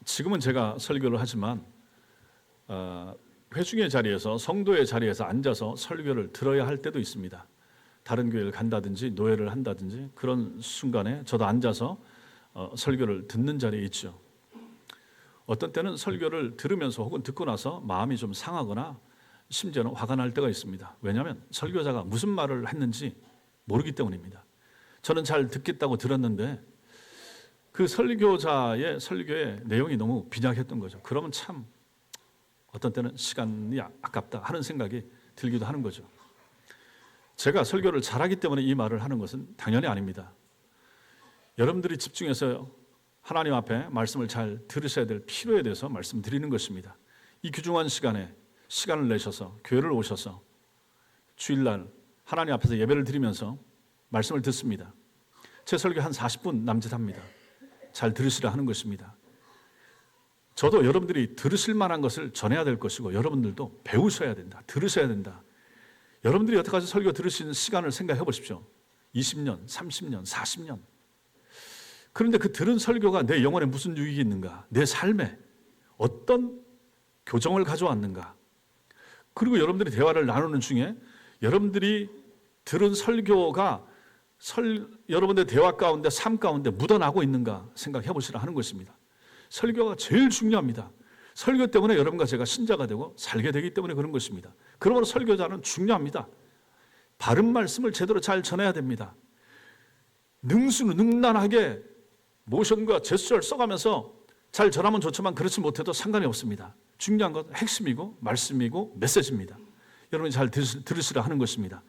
지금은 제가 설교를 하지만 회중의 자리에서 성도의 자리에서 앉아서 설교를 들어야 할 때도 있습니다. 다른 교회를 간다든지 노예를 한다든지 그런 순간에 저도 앉아서 설교를 듣는 자리에 있죠. 어떤 때는 설교를 들으면서 혹은 듣고 나서 마음이 좀 상하거나 심지어는 화가 날 때가 있습니다. 왜냐하면 설교자가 무슨 말을 했는지 모르기 때문입니다. 저는 잘 듣겠다고 들었는데 그 설교자의 설교의 내용이 너무 빈약했던 거죠. 그러면 참 어떤 때는 시간이 아깝다 하는 생각이 들기도 하는 거죠. 제가 설교를 잘하기 때문에 이 말을 하는 것은 당연히 아닙니다. 여러분들이 집중해서 하나님 앞에 말씀을 잘 들으셔야 될 필요에 대해서 말씀드리는 것입니다. 이 귀중한 시간에 시간을 내셔서 교회를 오셔서 주일날 하나님 앞에서 예배를 드리면서 말씀을 듣습니다. 제 설교 한 40분 남짓합니다. 잘 들으시라 하는 것입니다. 저도 여러분들이 들으실 만한 것을 전해야 될 것이고 여러분들도 배우셔야 된다. 들으셔야 된다. 여러분들이 여태까지 설교 들으신 시간을 생각해 보십시오. 20년, 30년, 40년. 그런데 그 들은 설교가 내 영혼에 무슨 유익이 있는가? 내 삶에 어떤 교정을 가져왔는가? 그리고 여러분들이 대화를 나누는 중에 여러분들이 들은 설교가 여러분들의 대화 가운데 삶 가운데 묻어나고 있는가 생각해 보시라 하는 것입니다. 설교가 제일 중요합니다. 설교 때문에 여러분과 제가 신자가 되고 살게 되기 때문에 그런 것입니다. 그러므로 설교자는 중요합니다. 바른 말씀을 제대로 잘 전해야 됩니다. 능수능란하게 모션과 제스처를 써가면서 잘 전하면 좋지만 그렇지 못해도 상관이 없습니다. 중요한 건 핵심이고 말씀이고 메시지입니다. 여러분이 잘 들으시라 하는 것입니다.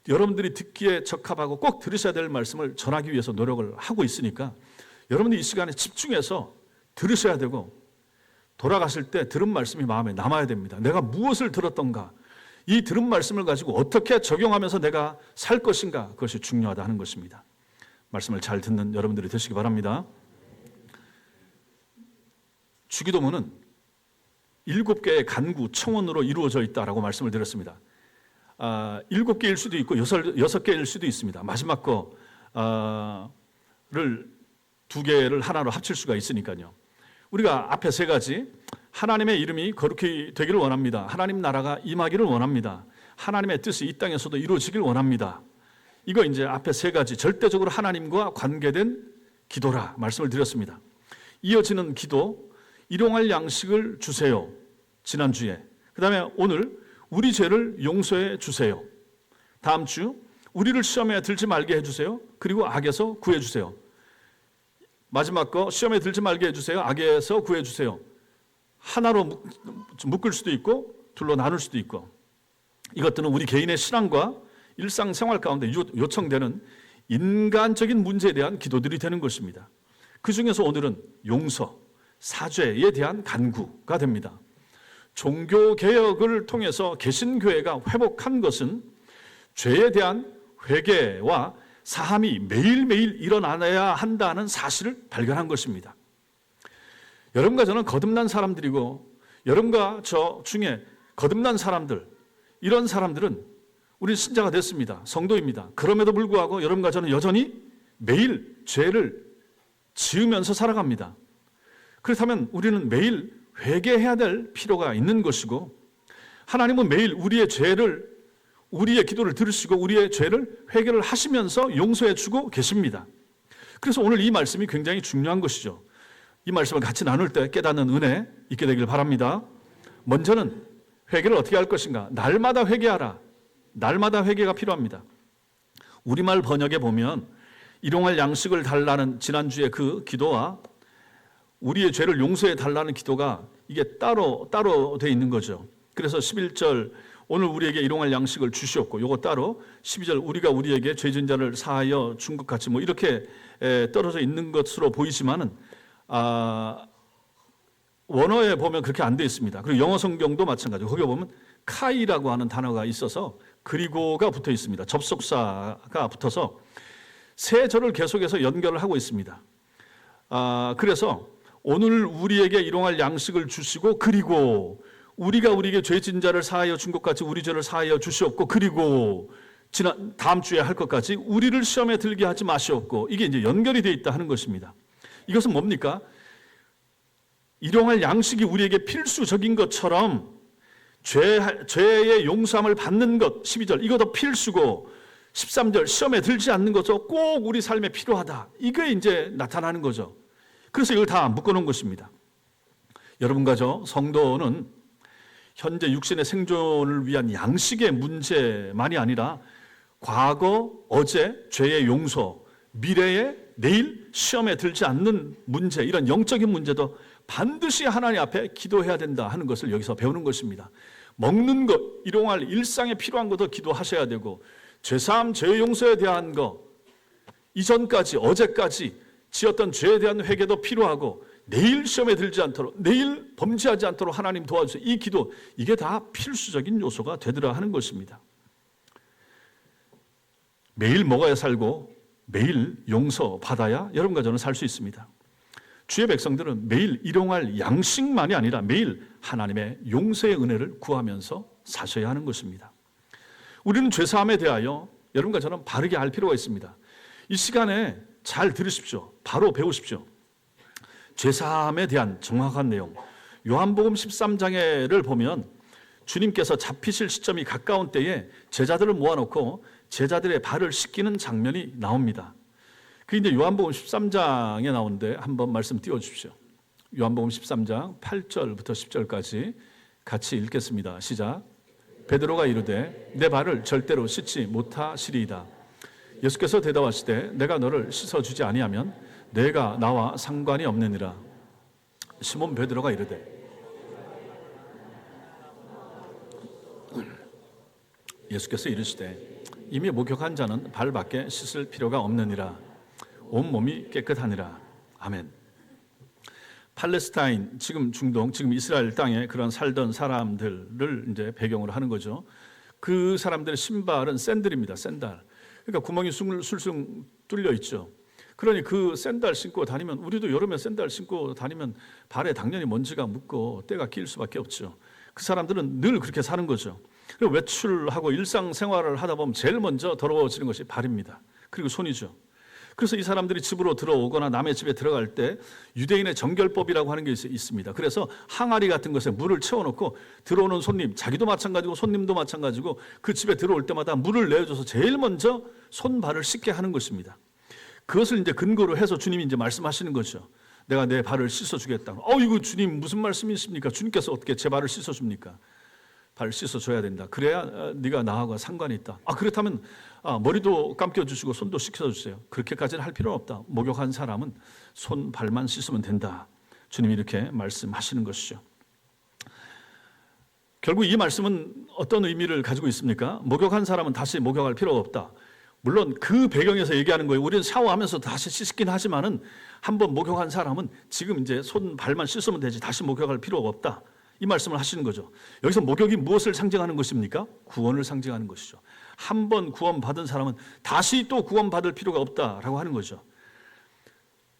여러분들이 듣기에 적합하고 꼭 들으셔야 될 말씀을 전하기 위해서 노력을 하고 있으니까 여러분들이 이 시간에 집중해서 들으셔야 되고 돌아가실 때 들은 말씀이 마음에 남아야 됩니다. 내가 무엇을 들었던가, 이 들은 말씀을 가지고 어떻게 적용하면서 내가 살 것인가, 그것이 중요하다 하는 것입니다. 말씀을 잘 듣는 여러분들이 되시기 바랍니다. 주기도문은 7개의 간구, 청원으로 이루어져 있다라고 말씀을 드렸습니다. 7개일 수도 있고 6개일 수도 있습니다. 마지막 거를 2개를 하나로 합칠 수가 있으니까요. 우리가 앞에 3가지, 하나님의 이름이 거룩히 되기를 원합니다. 하나님 나라가 임하기를 원합니다. 하나님의 뜻이 이 땅에서도 이루어지길 원합니다. 이거 이제 앞에 3가지 절대적으로 하나님과 관계된 기도라 말씀을 드렸습니다. 이어지는 기도, 일용할 양식을 주세요. 지난주에. 그 다음에 오늘 우리 죄를 용서해 주세요. 다음 주 우리를 시험에 들지 말게 해주세요. 그리고 악에서 구해주세요. 마지막 거 시험에 들지 말게 해주세요. 악에서 구해주세요. 하나로 묶을 수도 있고 둘로 나눌 수도 있고, 이것들은 우리 개인의 신앙과 일상생활 가운데 요청되는 인간적인 문제에 대한 기도들이 되는 것입니다. 그 중에서 오늘은 용서, 사죄에 대한 간구가 됩니다. 종교개혁을 통해서 개신교회가 회복한 것은 죄에 대한 회개와 사함이 매일매일 일어나야 한다는 사실을 발견한 것입니다. 여러분과 저는 거듭난 사람들이고 여러분과 저 중에 거듭난 사람들, 이런 사람들은 우리 신자가 됐습니다. 성도입니다. 그럼에도 불구하고 여러분과 저는 여전히 매일 죄를 지으면서 살아갑니다. 그렇다면 우리는 매일 회개해야 될 필요가 있는 것이고, 하나님은 매일 우리의 기도를 들으시고 우리의 죄를 회개를 하시면서 용서해 주고 계십니다. 그래서 오늘 이 말씀이 굉장히 중요한 것이죠. 이 말씀을 같이 나눌 때 깨닫는 은혜 있게 되길 바랍니다. 먼저는 회개를 어떻게 할 것인가? 날마다 회개하라. 날마다 회개가 필요합니다. 우리말 번역에 보면 일용할 양식을 달라는 지난주에 그 기도와 우리의 죄를 용서해 달라는 기도가 이게 따로 되어 있는 거죠. 그래서 11절 오늘 우리에게 일용할 양식을 주시옵고, 요거 따로 12절 우리가 우리에게 죄진 자를 사하여 준 것 같이 뭐 이렇게 떨어져 있는 것으로 보이지만은 원어에 보면 그렇게 안 되어 있습니다. 그리고 영어 성경도 마찬가지고 거기에 보면 카이라고 하는 단어가 있어서 그리고가 붙어 있습니다. 접속사가 붙어서 세 절을 계속해서 연결을 하고 있습니다. 그래서 오늘 우리에게 일용할 양식을 주시고, 그리고 우리가 우리에게 죄진 자를 사하여 준 것 같이 우리 죄를 사하여 주시옵고, 그리고 다음 주에 할 것까지 우리를 시험에 들게 하지 마시옵고, 이게 이제 연결이 되어 있다 하는 것입니다. 이것은 뭡니까? 일용할 양식이 우리에게 필수적인 것처럼 죄의 용서함을 받는 것, 12절 이것도 필수고 13절 시험에 들지 않는 것도 꼭 우리 삶에 필요하다. 이게 이제 나타나는 거죠. 그래서 이걸 다 묶어놓은 것입니다. 여러분과 저 성도는 현재 육신의 생존을 위한 양식의 문제만이 아니라 과거, 어제 죄의 용서, 미래의 내일 시험에 들지 않는 문제, 이런 영적인 문제도 반드시 하나님 앞에 기도해야 된다 하는 것을 여기서 배우는 것입니다. 먹는 것, 일용할 일상에 필요한 것도 기도하셔야 되고, 죄사함, 죄 용서에 대한 것, 이전까지 어제까지 지었던 죄에 대한 회개도 필요하고, 내일 시험에 들지 않도록, 내일 범죄하지 않도록 하나님 도와주세요. 이 기도, 이게 다 필수적인 요소가 되더라 하는 것입니다. 매일 먹어야 살고 매일 용서받아야 여러분과 저는 살 수 있습니다. 주의 백성들은 매일 일용할 양식만이 아니라 매일 하나님의 용서의 은혜를 구하면서 사셔야 하는 것입니다. 우리는 죄사함에 대하여 여러분과 저는 바르게 알 필요가 있습니다. 이 시간에 잘 들으십시오. 바로 배우십시오. 죄사함에 대한 정확한 내용, 요한복음 13장을 보면 주님께서 잡히실 시점이 가까운 때에 제자들을 모아놓고 제자들의 발을 씻기는 장면이 나옵니다. 그게 이제 요한복음 13장에 나오는데 한번 말씀 띄워주십시오. 요한복음 13장 8절부터 10절까지 같이 읽겠습니다. 시작. 베드로가 이르되 내 발을 절대로 씻지 못하시리이다. 예수께서 대답하시되 내가 너를 씻어주지 아니하면 내가 나와 상관이 없느니라. 시몬 베드로가 이르되 예수께서 이르시되 이미 목욕한 자는 발밖에 씻을 필요가 없느니라. 온 몸이 깨끗하니라. 아멘. 팔레스타인, 지금 중동, 지금 이스라엘 땅에 그런 살던 사람들을 이제 배경으로 하는 거죠. 그 사람들의 신발은 샌들입니다. 샌들. 그러니까 구멍이 술술 뚫려 있죠. 그러니 그 샌들 신고 다니면, 우리도 여름에 샌들 신고 다니면 발에 당연히 먼지가 묻고 때가 낄 수밖에 없죠. 그 사람들은 늘 그렇게 사는 거죠. 그리고 외출하고 일상생활을 하다 보면 제일 먼저 더러워지는 것이 발입니다. 그리고 손이죠. 그래서 이 사람들이 집으로 들어오거나 남의 집에 들어갈 때 유대인의 정결법이라고 하는 게 있습니다. 그래서 항아리 같은 것에 물을 채워놓고 들어오는 손님, 자기도 마찬가지고 손님도 마찬가지고 그 집에 들어올 때마다 물을 내어줘서 제일 먼저 손발을 씻게 하는 것입니다. 그것을 이제 근거로 해서 주님이 이제 말씀하시는 거죠. 내가 내 발을 씻어주겠다. 이거 주님 무슨 말씀이십니까? 주님께서 어떻게 제 발을 씻어줍니까? 발 씻어줘야 된다. 그래야 네가 나하고 상관이 있다. 그렇다면 머리도 감겨주시고 손도 씻겨주세요. 그렇게까지는 할 필요는 없다. 목욕한 사람은 손, 발만 씻으면 된다. 주님이 이렇게 말씀하시는 것이죠. 결국 이 말씀은 어떤 의미를 가지고 있습니까? 목욕한 사람은 다시 목욕할 필요가 없다. 물론 그 배경에서 얘기하는 거예요. 우리는 샤워하면서 다시 씻긴 하지만은 한번 목욕한 사람은 지금 이제 손, 발만 씻으면 되지 다시 목욕할 필요가 없다. 이 말씀을 하시는 거죠. 여기서 목욕이 무엇을 상징하는 것입니까? 구원을 상징하는 것이죠. 한 번 구원받은 사람은 다시 또 구원받을 필요가 없다라고 하는 거죠.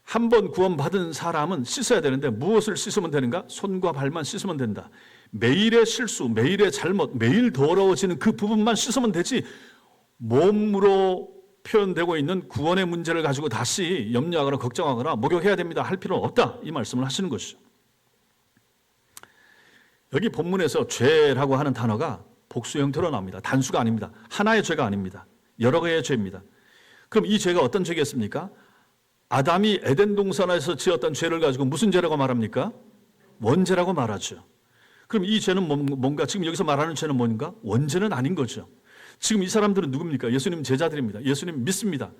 한 번 구원받은 사람은 씻어야 되는데 무엇을 씻으면 되는가? 손과 발만 씻으면 된다. 매일의 실수, 매일의 잘못, 매일 더러워지는 그 부분만 씻으면 되지 몸으로 표현되고 있는 구원의 문제를 가지고 다시 염려하거나 걱정하거나 목욕해야 됩니다 할 필요는 없다. 이 말씀을 하시는 것이죠. 여기 본문에서 죄라고 하는 단어가 복수 형태로 나옵니다. 단수가 아닙니다. 하나의 죄가 아닙니다. 여러 개의 죄입니다. 그럼 이 죄가 어떤 죄겠습니까? 아담이 에덴 동산에서 지었던 죄를 가지고 무슨 죄라고 말합니까? 원죄라고 말하죠. 그럼 이 죄는 뭔가, 지금 여기서 말하는 죄는 뭔가? 원죄는 아닌 거죠. 지금 이 사람들은 누굽니까? 예수님 제자들입니다. 예수님 믿습니다.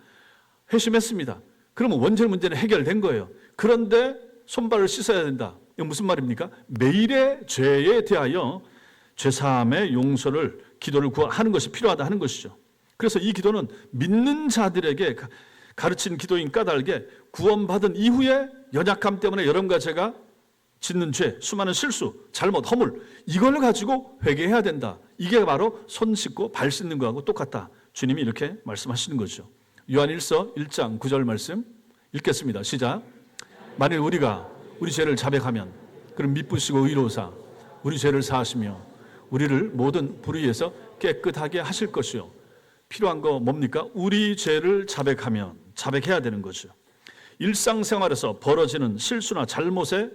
회심했습니다. 그러면 원죄 문제는 해결된 거예요. 그런데 손발을 씻어야 된다. 이건 무슨 말입니까? 매일의 죄에 대하여 죄사함의 용서를, 기도를 하는 것이 필요하다 하는 것이죠. 그래서 이 기도는 믿는 자들에게 가르친 기도인 까닭에 구원받은 이후에 연약함 때문에 여러분과 제가 짓는 죄, 수많은 실수, 잘못, 허물, 이걸 가지고 회개해야 된다. 이게 바로 손 씻고 발 씻는 거하고 똑같다. 주님이 이렇게 말씀하시는 거죠. 요한일서 1장 9절 말씀 읽겠습니다. 시작. 만일 우리가 우리 죄를 자백하면 그럼 미쁘시고 의로우사 우리 죄를 사하시며 우리를 모든 불의에서 깨끗하게 하실 것이요. 필요한 거 뭡니까? 우리 죄를 자백하면, 자백해야 되는 거죠. 일상생활에서 벌어지는 실수나 잘못에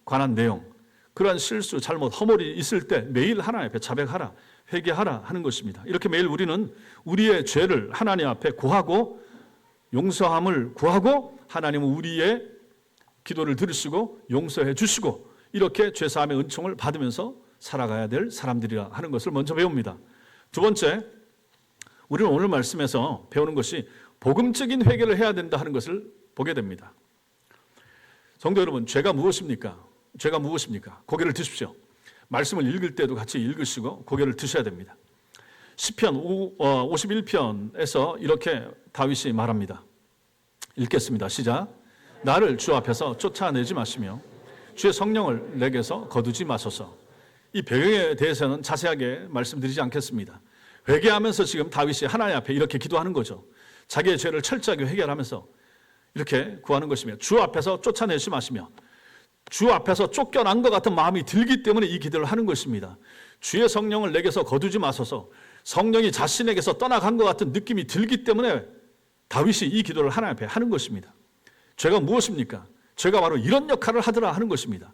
관한 내용, 그러한 실수, 잘못, 허물이 있을 때 매일 하나님 앞에 자백하라, 회개하라 하는 것입니다. 이렇게 매일 우리는 우리의 죄를 하나님 앞에 구하고 용서함을 구하고 하나님은 우리의 기도를 들으시고 용서해 주시고 이렇게 죄사함의 은총을 받으면서 살아가야 될 사람들이라 하는 것을 먼저 배웁니다. 두 번째, 우리는 오늘 말씀에서 배우는 것이 복음적인 회개를 해야 된다 하는 것을 보게 됩니다. 성도 여러분, 죄가 무엇입니까? 죄가 무엇입니까? 고개를 드십시오. 말씀을 읽을 때도 같이 읽으시고 고개를 드셔야 됩니다. 시편 51편에서 이렇게 다윗이 말합니다. 읽겠습니다. 시작. 나를 주 앞에서 쫓아내지 마시며 주의 성령을 내게서 거두지 마소서. 이 배경에 대해서는 자세하게 말씀드리지 않겠습니다. 회개하면서 지금 다윗이 하나님 앞에 이렇게 기도하는 거죠. 자기의 죄를 철저하게 회개하면서 이렇게 구하는 것이며 주 앞에서 쫓아내지 마시며 주 앞에서 쫓겨난 것 같은 마음이 들기 때문에 이 기도를 하는 것입니다. 주의 성령을 내게서 거두지 마소서. 성령이 자신에게서 떠나간 것 같은 느낌이 들기 때문에 다윗이 이 기도를 하나님 앞에 하는 것입니다. 죄가 무엇입니까? 죄가 바로 이런 역할을 하더라 하는 것입니다.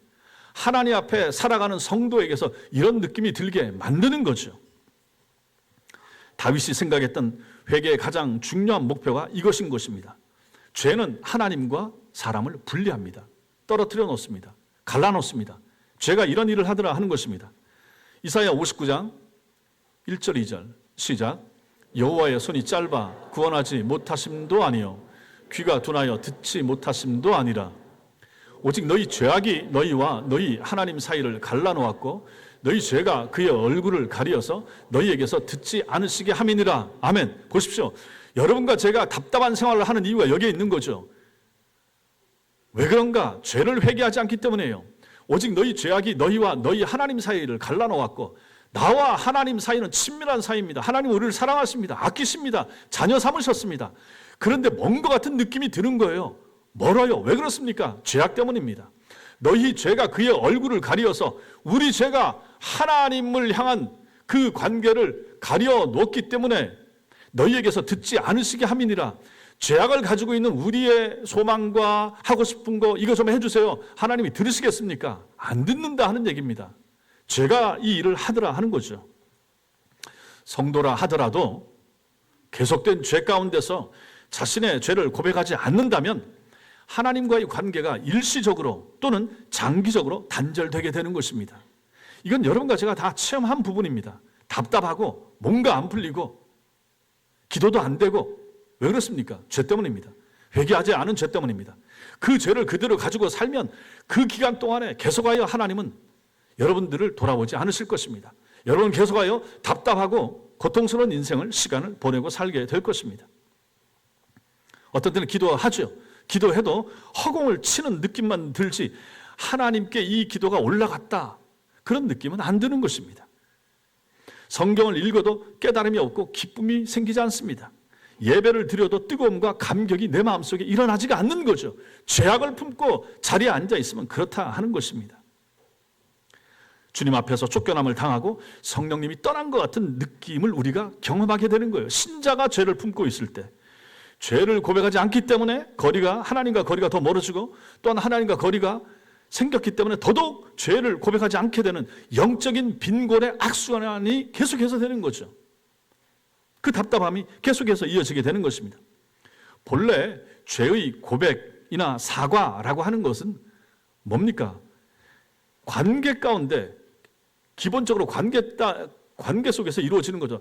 하나님 앞에 살아가는 성도에게서 이런 느낌이 들게 만드는 거죠. 다윗이 생각했던 회개의 가장 중요한 목표가 이것인 것입니다. 죄는 하나님과 사람을 분리합니다. 떨어뜨려 놓습니다. 갈라놓습니다. 죄가 이런 일을 하더라 하는 것입니다. 이사야 59장 1절 2절 시작. 여호와의 손이 짧아 구원하지 못하심도 아니요 귀가 둔하여 듣지 못하심도 아니라 오직 너희 죄악이 너희와 너희 하나님 사이를 갈라놓았고 너희 죄가 그의 얼굴을 가리어서 너희에게서 듣지 않으시게 함이니라. 아멘. 보십시오. 여러분과 제가 답답한 생활을 하는 이유가 여기에 있는 거죠. 왜 그런가? 죄를 회개하지 않기 때문이에요. 오직 너희 죄악이 너희와 너희 하나님 사이를 갈라놓았고 나와 하나님 사이는 친밀한 사이입니다. 하나님은 우리를 사랑하십니다. 아끼십니다. 자녀 삼으셨습니다. 그런데 먼 것 같은 느낌이 드는 거예요. 멀어요. 왜 그렇습니까? 죄악 때문입니다. 너희 죄가 그의 얼굴을 가리어서 우리 죄가 하나님을 향한 그 관계를 가려 놓기 때문에 너희에게서 듣지 않으시게 함이니라. 죄악을 가지고 있는 우리의 소망과 하고 싶은 거 이거 좀 해주세요. 하나님이 들으시겠습니까? 안 듣는다 하는 얘기입니다. 죄가 이 일을 하더라 하는 거죠. 성도라 하더라도 계속된 죄 가운데서 자신의 죄를 고백하지 않는다면 하나님과의 관계가 일시적으로 또는 장기적으로 단절되게 되는 것입니다. 이건 여러분과 제가 다 체험한 부분입니다. 답답하고 뭔가 안 풀리고 기도도 안 되고 왜 그렇습니까? 죄 때문입니다. 회개하지 않은 죄 때문입니다. 그 죄를 그대로 가지고 살면 그 기간 동안에 계속하여 하나님은 여러분들을 돌아보지 않으실 것입니다. 여러분 계속하여 답답하고 고통스러운 인생을 시간을 보내고 살게 될 것입니다. 어떤 때는 기도하죠. 기도해도 허공을 치는 느낌만 들지 하나님께 이 기도가 올라갔다 그런 느낌은 안 드는 것입니다. 성경을 읽어도 깨달음이 없고 기쁨이 생기지 않습니다. 예배를 드려도 뜨거움과 감격이 내 마음속에 일어나지가 않는 거죠. 죄악을 품고 자리에 앉아 있으면 그렇다 하는 것입니다. 주님 앞에서 쫓겨남을 당하고 성령님이 떠난 것 같은 느낌을 우리가 경험하게 되는 거예요. 신자가 죄를 품고 있을 때 죄를 고백하지 않기 때문에 하나님과 거리가 더 멀어지고 또한 하나님과 거리가 생겼기 때문에 더더욱 죄를 고백하지 않게 되는 영적인 빈곤의 악순환이 계속해서 되는 거죠. 그 답답함이 계속해서 이어지게 되는 것입니다. 본래 죄의 고백이나 사과라고 하는 것은 뭡니까? 관계 가운데 기본적으로 관계 속에서 이루어지는 거죠.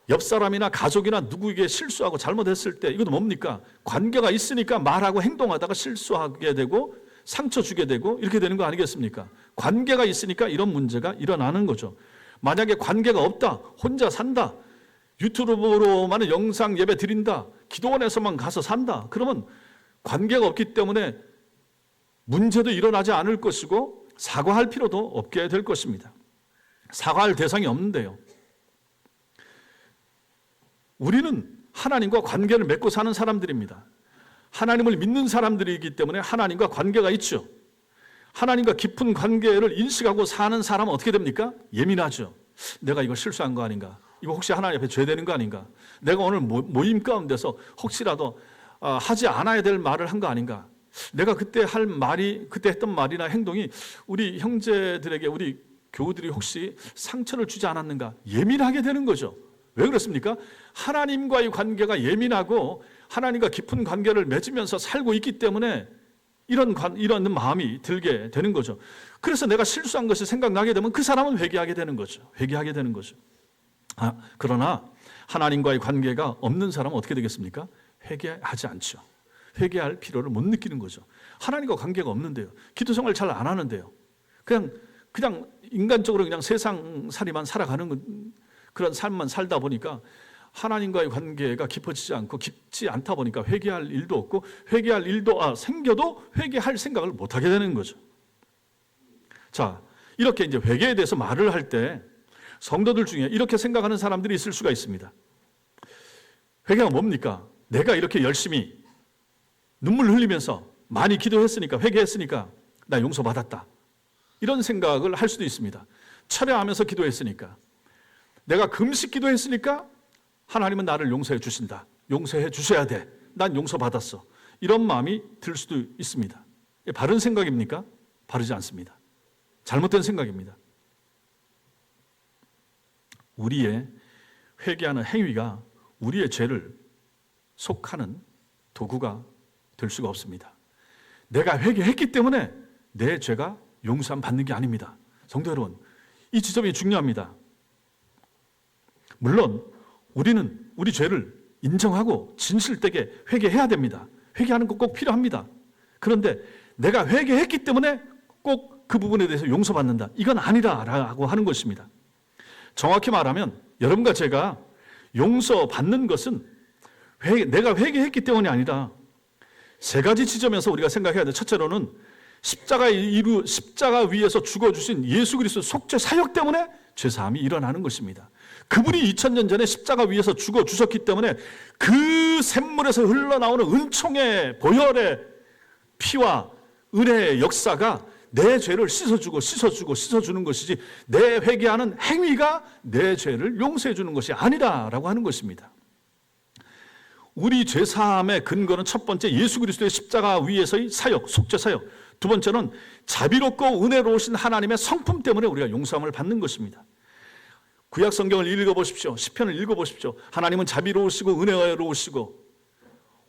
옆 사람이나 가족이나 누구에게 실수하고 잘못했을 때 이것도 뭡니까? 관계가 있으니까 말하고 행동하다가 실수하게 되고 상처 주게 되고 이렇게 되는 거 아니겠습니까? 관계가 있으니까 이런 문제가 일어나는 거죠. 만약에 관계가 없다, 혼자 산다, 유튜브로만 영상 예배 드린다, 기도원에서만 가서 산다, 그러면 관계가 없기 때문에 문제도 일어나지 않을 것이고 사과할 필요도 없게 될 것입니다. 사과할 대상이 없는데요. 우리는 하나님과 관계를 맺고 사는 사람들입니다. 하나님을 믿는 사람들이기 때문에 하나님과 관계가 있죠. 하나님과 깊은 관계를 인식하고 사는 사람은 어떻게 됩니까? 예민하죠. 내가 이거 실수한 거 아닌가? 이거 혹시 하나님 앞에 죄되는 거 아닌가? 내가 오늘 모임 가운데서 혹시라도 하지 않아야 될 말을 한 거 아닌가? 내가 그때 할 말이, 그때 했던 말이나 행동이 우리 형제들에게, 우리 교우들이 혹시 상처를 주지 않았는가 예민하게 되는 거죠. 왜 그렇습니까? 하나님과의 관계가 예민하고 하나님과 깊은 관계를 맺으면서 살고 있기 때문에 이런 마음이 들게 되는 거죠. 그래서 내가 실수한 것이 생각나게 되면 그 사람은 회개하게 되는 거죠. 회개하게 되는 거죠. 그러나 하나님과의 관계가 없는 사람은 어떻게 되겠습니까? 회개하지 않죠. 회개할 필요를 못 느끼는 거죠. 하나님과 관계가 없는데요. 기도 생활 잘 안 하는데요. 그냥 인간적으로 그냥 세상살이만 살아가는 그런 삶만 살다 보니까 하나님과의 관계가 깊어지지 않고 깊지 않다 보니까 회개할 일도 없고, 회개할 일도 생겨도 회개할 생각을 못 하게 되는 거죠. 자, 이렇게 이제 회개에 대해서 말을 할 때 성도들 중에 이렇게 생각하는 사람들이 있을 수가 있습니다. 회개가 뭡니까? 내가 이렇게 열심히 눈물 흘리면서 많이 기도했으니까, 회개했으니까 나 용서받았다, 이런 생각을 할 수도 있습니다. 철회하면서 기도했으니까, 내가 금식 기도했으니까 하나님은 나를 용서해 주신다, 용서해 주셔야 돼, 난 용서받았어, 이런 마음이 들 수도 있습니다. 바른 생각입니까? 바르지 않습니다. 잘못된 생각입니다. 우리의 회개하는 행위가 우리의 죄를 속하는 도구가 될 수가 없습니다. 내가 회개했기 때문에 내 죄가 용서함 받는 게 아닙니다. 성도 여러분, 이 지점이 중요합니다. 물론 우리는 우리 죄를 인정하고 진실되게 회개해야 됩니다. 회개하는 것 꼭 필요합니다. 그런데 내가 회개했기 때문에 꼭 그 부분에 대해서 용서받는다, 이건 아니라라고 하는 것입니다. 정확히 말하면 여러분과 제가 용서받는 것은 내가 회개했기 때문이 아니라 세 가지 지점에서 우리가 생각해야 돼. 첫째로는 십자가 위에서 죽어주신 예수 그리스도 속죄 사역 때문에 죄사함이 일어나는 것입니다. 그분이 2000년 전에 십자가 위에서 죽어주셨기 때문에 그 샘물에서 흘러나오는 은총의 보혈의 피와 은혜의 역사가 내 죄를 씻어주는 것이지, 내 회개하는 행위가 내 죄를 용서해 주는 것이 아니다라고 하는 것입니다. 우리 죄사함의 근거는 첫 번째 예수 그리스도의 십자가 위에서의 사역, 속죄 사역. 두 번째는 자비롭고 은혜로우신 하나님의 성품 때문에 우리가 용서함을 받는 것입니다. 구약 성경을 읽어보십시오. 시편을 읽어보십시오. 하나님은 자비로우시고 은혜로우시고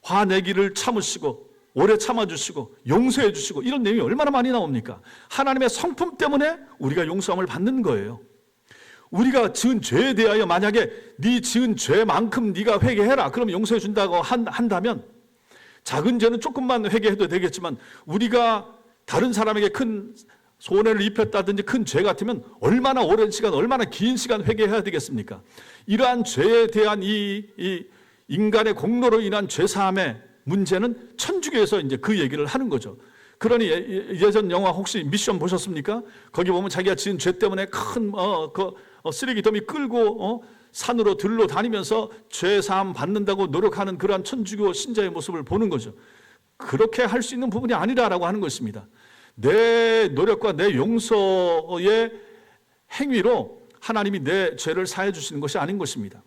화내기를 참으시고 오래 참아주시고 용서해 주시고, 이런 내용이 얼마나 많이 나옵니까? 하나님의 성품 때문에 우리가 용서함을 받는 거예요. 우리가 지은 죄에 대하여 만약에 네 지은 죄만큼 네가 회개해라, 그럼 용서해 준다고 한다면, 작은 죄는 조금만 회개해도 되겠지만 우리가 다른 사람에게 큰 손해를 입혔다든지 큰 죄 같으면 얼마나 오랜 시간, 얼마나 긴 시간 회개해야 되겠습니까? 이러한 죄에 대한 이 인간의 공로로 인한 죄사함의 문제는 천주교에서 이제 그 얘기를 하는 거죠. 그러니 예전 영화 혹시 미션 보셨습니까? 거기 보면 자기가 지은 죄 때문에 큰 쓰레기 더미 끌고 산으로 들로 다니면서 죄 사함 받는다고 노력하는 그러한 천주교 신자의 모습을 보는 거죠. 그렇게 할 수 있는 부분이 아니라라고 하는 것입니다. 내 노력과 내 용서의 행위로 하나님이 내 죄를 사해 주시는 것이 아닌 것입니다.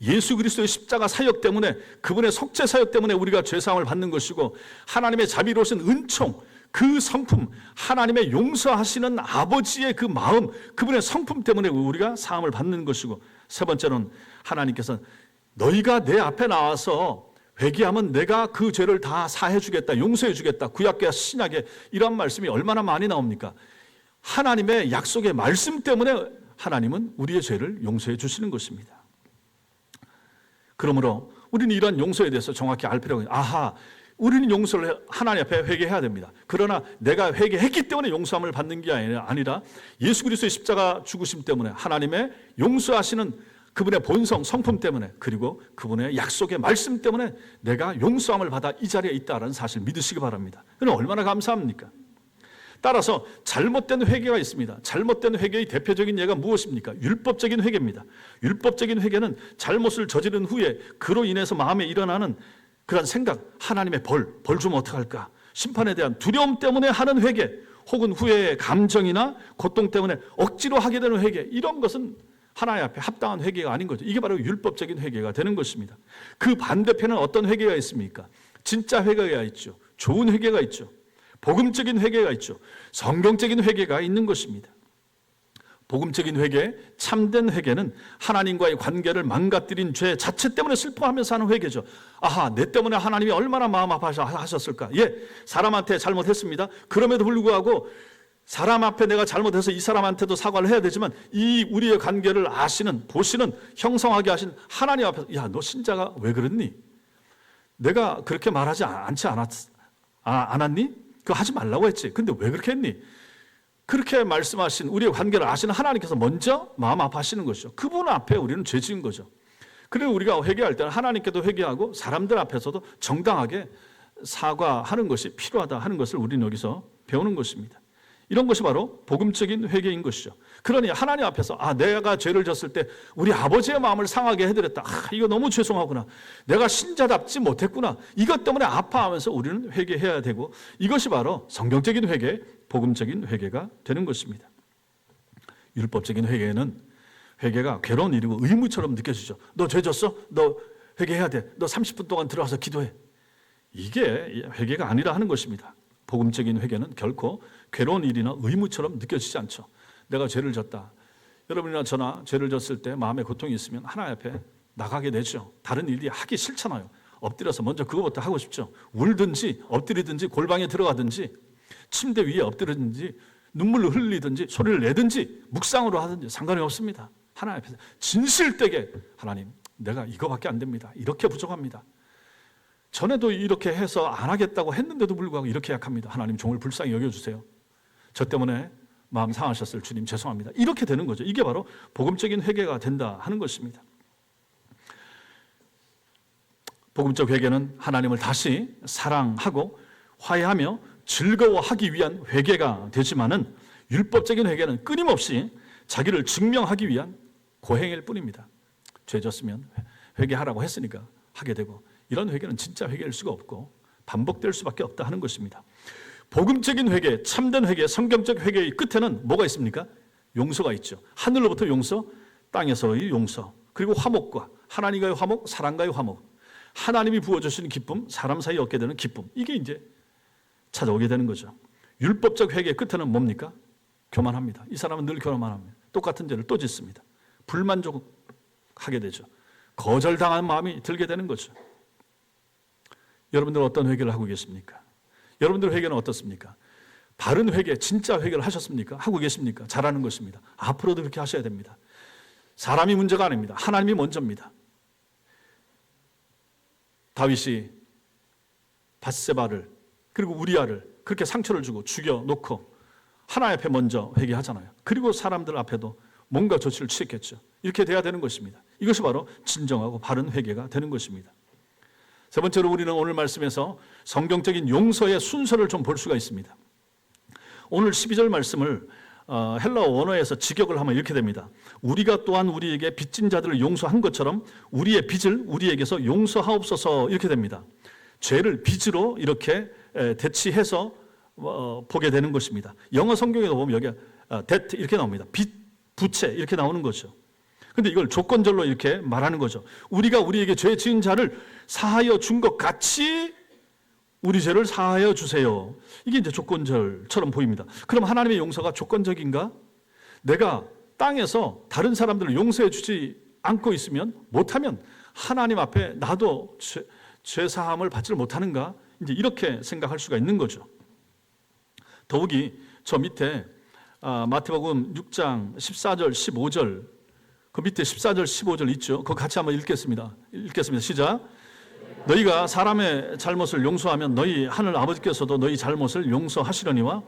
예수 그리스도의 십자가 사역 때문에, 그분의 속죄 사역 때문에 우리가 죄사함을 받는 것이고, 하나님의 자비로우신 은총, 그 성품, 하나님의 용서하시는 아버지의 그 마음, 그분의 성품 때문에 우리가 사함을 받는 것이고, 세 번째는 하나님께서 너희가 내 앞에 나와서 회개하면 내가 그 죄를 다 사해 주겠다, 용서해 주겠다, 구약과 신약에 이런 말씀이 얼마나 많이 나옵니까? 하나님의 약속의 말씀 때문에 하나님은 우리의 죄를 용서해 주시는 것입니다. 그러므로 우리는 이런 용서에 대해서 정확히 알 필요가 있어요. 우리는 용서를 하나님 앞에 회개해야 됩니다. 그러나 내가 회개했기 때문에 용서함을 받는 게 아니라 예수 그리스도의 십자가 죽으심 때문에, 하나님의 용서하시는 그분의 본성, 성품 때문에, 그리고 그분의 약속의 말씀 때문에 내가 용서함을 받아 이 자리에 있다는 사실 믿으시기 바랍니다. 그럼 얼마나 감사합니까? 따라서 잘못된 회개가 있습니다. 잘못된 회개의 대표적인 예가 무엇입니까? 율법적인 회개입니다. 율법적인 회개는 잘못을 저지른 후에 그로 인해서 마음에 일어나는 그런 생각, 하나님의 벌 주면 어떡할까? 심판에 대한 두려움 때문에 하는 회개, 혹은 후회의 감정이나 고통 때문에 억지로 하게 되는 회개, 이런 것은 하나님 앞에 합당한 회개가 아닌 거죠. 이게 바로 율법적인 회개가 되는 것입니다. 그 반대편은 어떤 회개가 있습니까? 진짜 회개가 있죠. 좋은 회개가 있죠. 복음적인 회개가 있죠. 성경적인 회개가 있는 것입니다. 복음적인 회개, 참된 회개는 하나님과의 관계를 망가뜨린 죄 자체 때문에 슬퍼하면서 하는 회개죠. 아하, 내 때문에 하나님이 얼마나 마음 아파하셨을까. 예, 사람한테 잘못했습니다. 그럼에도 불구하고 사람 앞에 내가 잘못해서 이 사람한테도 사과를 해야 되지만 이 우리의 관계를 아시는, 보시는, 형성하게 하신 하나님 앞에서 야, 너 신자가 왜 그랬니? 내가 그렇게 말하지 않았니? 그거 하지 말라고 했지. 근데 왜 그렇게 했니? 그렇게 말씀하신 우리의 관계를 아시는 하나님께서 먼저 마음 아파하시는 것이죠. 그분 앞에 우리는 죄 지은 거죠. 그리고 우리가 회개할 때는 하나님께도 회개하고 사람들 앞에서도 정당하게 사과하는 것이 필요하다 하는 것을 우리는 여기서 배우는 것입니다. 이런 것이 바로 복음적인 회개인 것이죠. 그러니 하나님 앞에서 내가 죄를 졌을 때 우리 아버지의 마음을 상하게 해드렸다. 이거 너무 죄송하구나. 내가 신자답지 못했구나. 이것 때문에 아파하면서 우리는 회개해야 되고, 이것이 바로 성경적인 회개, 복음적인 회개가 되는 것입니다. 율법적인 회개가 괴로운 일이고 의무처럼 느껴지죠. 너 죄 졌어? 너 회개해야 돼. 너 30분 동안 들어와서 기도해. 이게 회개가 아니라 하는 것입니다. 복음적인 회개는 결코 괴로운 일이나 의무처럼 느껴지지 않죠. 내가 죄를 졌다. 여러분이나 저나 죄를 졌을 때 마음에 고통이 있으면 하나님 앞에 나가게 되죠. 다른 일이 하기 싫잖아요. 엎드려서 먼저 그거부터 하고 싶죠. 울든지 엎드리든지 골방에 들어가든지 침대 위에 엎드리든지 눈물을 흘리든지 소리를 내든지 묵상으로 하든지 상관이 없습니다. 하나님 앞에서 진실되게 하나님, 내가 이거밖에 안 됩니다. 이렇게 부족합니다. 전에도 이렇게 해서 안 하겠다고 했는데도 불구하고 이렇게 약합니다. 하나님, 종을 불쌍히 여겨주세요. 저 때문에 마음 상하셨을 주님 죄송합니다. 이렇게 되는 거죠. 이게 바로 복음적인 회개가 된다 하는 것입니다. 복음적 회개는 하나님을 다시 사랑하고 화해하며 즐거워하기 위한 회개가 되지만은, 율법적인 회개는 끊임없이 자기를 증명하기 위한 고행일 뿐입니다. 죄 졌으면 회개하라고 했으니까 하게 되고, 이런 회개는 진짜 회개일 수가 없고 반복될 수밖에 없다 하는 것입니다. 복음적인 회개, 참된 회개, 성경적 회개의 끝에는 뭐가 있습니까? 용서가 있죠. 하늘로부터 용서, 땅에서의 용서, 그리고 화목과 하나님과의 화목, 사람과의 화목, 하나님이 부어주시는 기쁨, 사람 사이에 얻게 되는 기쁨, 이게 이제 찾아오게 되는 거죠. 율법적 회개의 끝에는 뭡니까? 교만합니다. 이 사람은 늘 교만합니다. 똑같은 죄를 또 짓습니다. 불만족하게 되죠. 거절당한 마음이 들게 되는 거죠. 여러분들 어떤 회개를 하고 계십니까? 여러분들 회개는 어떻습니까? 바른 회개, 진짜 회개를 하셨습니까? 하고 계십니까? 잘하는 것입니다. 앞으로도 그렇게 하셔야 됩니다. 사람이 문제가 아닙니다. 하나님이 먼저입니다. 다윗이 밧세바를 그리고 우리아를 그렇게 상처를 주고 죽여놓고 하나님 앞에 먼저 회개하잖아요. 그리고 사람들 앞에도 뭔가 조치를 취했겠죠. 이렇게 돼야 되는 것입니다. 이것이 바로 진정하고 바른 회개가 되는 것입니다. 세 번째로 우리는 오늘 말씀에서 성경적인 용서의 순서를 좀 볼 수가 있습니다. 오늘 12절 말씀을 헬라어 원어에서 직역을 하면 이렇게 됩니다. 우리가 또한 우리에게 빚진 자들을 용서한 것처럼 우리의 빚을 우리에게서 용서하옵소서, 이렇게 됩니다. 죄를 빚으로 이렇게 대치해서 보게 되는 것입니다. 영어 성경에도 보면 여기 debt 이렇게 나옵니다. 빚, 부채 이렇게 나오는 거죠. 근데 이걸 조건절로 이렇게 말하는 거죠. 우리가 우리에게 죄 지은 자를 사하여 준 것 같이 우리 죄를 사하여 주세요. 이게 이제 조건절처럼 보입니다. 그럼 하나님의 용서가 조건적인가? 내가 땅에서 다른 사람들을 용서해 주지 않고 있으면, 못하면 하나님 앞에 나도 죄 사함을 받지를 못하는가? 이제 이렇게 생각할 수가 있는 거죠. 더욱이 저 밑에 마태복음 6장 14절 15절, 그 밑에 14절 15절 있죠. 그거 같이 한번 읽겠습니다. 시작. 너희가 사람의 잘못을 용서하면 너희 하늘 아버지께서도 너희 잘못을 용서하시려니와